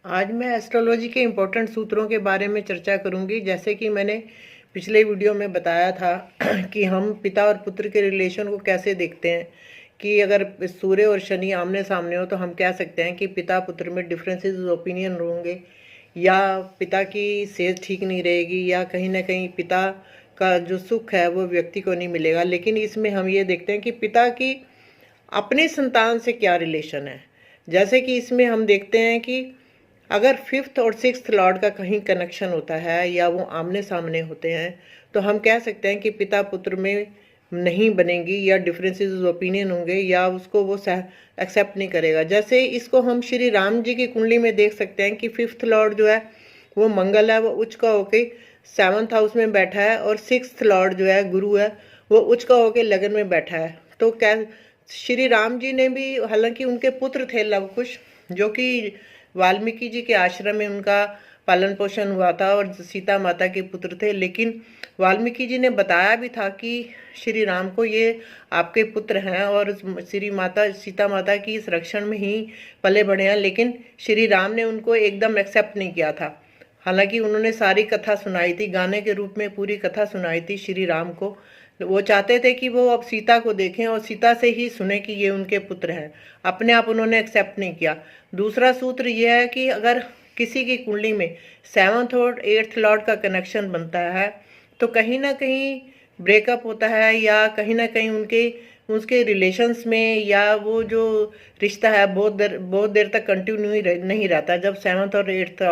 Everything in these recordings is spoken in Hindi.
आज मैं एस्ट्रोलॉजी के इम्पोर्टेंट सूत्रों के बारे में चर्चा करूंगी। जैसे कि मैंने पिछले वीडियो में बताया था कि हम पिता और पुत्र के रिलेशन को कैसे देखते हैं कि अगर सूर्य और शनि आमने सामने हो तो हम कह सकते हैं कि पिता पुत्र में डिफरेंसेस ओपिनियन होंगे, या पिता की सेहत ठीक नहीं रहेगी, या कहीं ना कहीं पिता का जो सुख है वो व्यक्ति को नहीं मिलेगा। लेकिन इसमें हम ये देखते हैं कि पिता की अपने संतान से क्या रिलेशन है। जैसे कि इसमें हम देखते हैं कि अगर फिफ्थ और सिक्स्थ लॉर्ड का कहीं कनेक्शन होता है या वो आमने सामने होते हैं तो हम कह सकते हैं कि पिता पुत्र में नहीं बनेगी, या डिफरेंसेस ओपिनियन होंगे, या उसको वो एक्सेप्ट नहीं करेगा। जैसे इसको हम श्री राम जी की कुंडली में देख सकते हैं कि फिफ्थ लॉर्ड जो है वो मंगल है, वो उच्च का होके सेवन्थ हाउस में बैठा है, और सिक्स्थ लॉर्ड जो है गुरु है, वो उच्च का होके लगन में बैठा है। तो क्या श्री राम जी ने भी, हालांकि उनके पुत्र थे लव कुश, जो कि वाल्मीकि जी के आश्रम में उनका पालन पोषण हुआ था और सीता माता के पुत्र थे, लेकिन वाल्मीकि जी ने बताया भी था कि श्री राम को ये आपके पुत्र हैं और श्री माता सीता माता की इस रक्षण में ही पले बढ़े हैं। लेकिन श्री राम ने उनको एकदम एक्सेप्ट नहीं किया था। हालांकि उन्होंने सारी कथा सुनाई थी, गाने के रूप में पूरी कथा सुनाई थी श्री राम को। वो चाहते थे कि वो अब सीता को देखें और सीता से ही सुने कि ये उनके पुत्र हैं। अपने आप उन्होंने एक्सेप्ट नहीं किया। दूसरा सूत्र ये है कि अगर किसी की कुंडली में सेवन्थ और एट्थ लॉर्ड का कनेक्शन बनता है तो कहीं ना कहीं ब्रेकअप होता है, या कहीं ना कहीं उसके रिलेशंस में, या वो जो रिश्ता है बहुत देर तक कंटिन्यू नहीं रहता जब सेवन्थ और एट्थ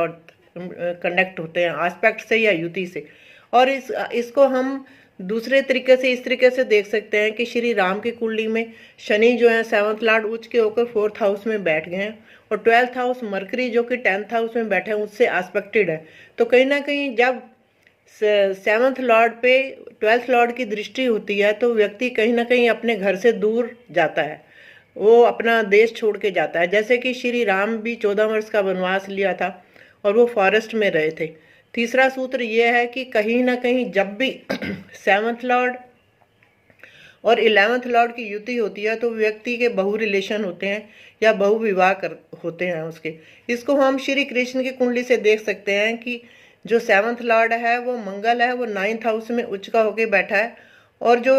कनेक्ट होते हैं आस्पेक्ट से या युति से। और इसको हम दूसरे तरीके से इस तरीके से देख सकते हैं कि श्री राम की कुंडली में शनि जो है सेवन्थ लॉर्ड उच्च के होकर फोर्थ हाउस में बैठ गए हैं, और ट्वेल्थ हाउस मरकरी जो कि टेंथ हाउस में बैठे हैं उससे एस्पेक्टेड है। तो कहीं ना कहीं जब सेवन्थ लॉर्ड पे ट्वेल्थ लॉर्ड की दृष्टि होती है तो व्यक्ति कहीं ना कहीं अपने घर से दूर जाता है, वो अपना देश छोड़ के जाता है। जैसे कि श्री राम भी 14 वर्ष का वनवास लिया था और वो फॉरेस्ट में रहे थे। तीसरा सूत्र ये है कि कहीं ना कहीं जब भी सेवन्थ लॉर्ड और 11th लॉर्ड की युति होती है तो व्यक्ति के बहु रिलेशन होते हैं या बहु विवाह होते हैं उसके। इसको हम श्री कृष्ण की कुंडली से देख सकते हैं कि जो सेवन्थ लॉर्ड है वो मंगल है, वो 9th हाउस में उच्च का होके बैठा है, और जो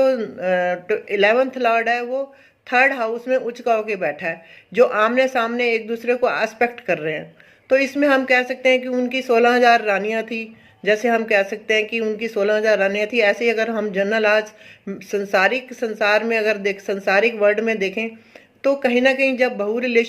11th लॉर्ड है वो 3rd हाउस में उच्च का होके बैठा है, जो आमने सामने एक दूसरे को एस्पेक्ट कर रहे हैं। तो इसमें हम कह सकते हैं कि उनकी 16,000 रानियां थी। जैसे हम कह सकते हैं कि उनकी 16,000 रानियां थी, ऐसे ही अगर हम जनरल आज संसारिक संसार में अगर सांसारिक वर्ल्ड में देखें तो कहीं ना कहीं जब बहु रिलेशन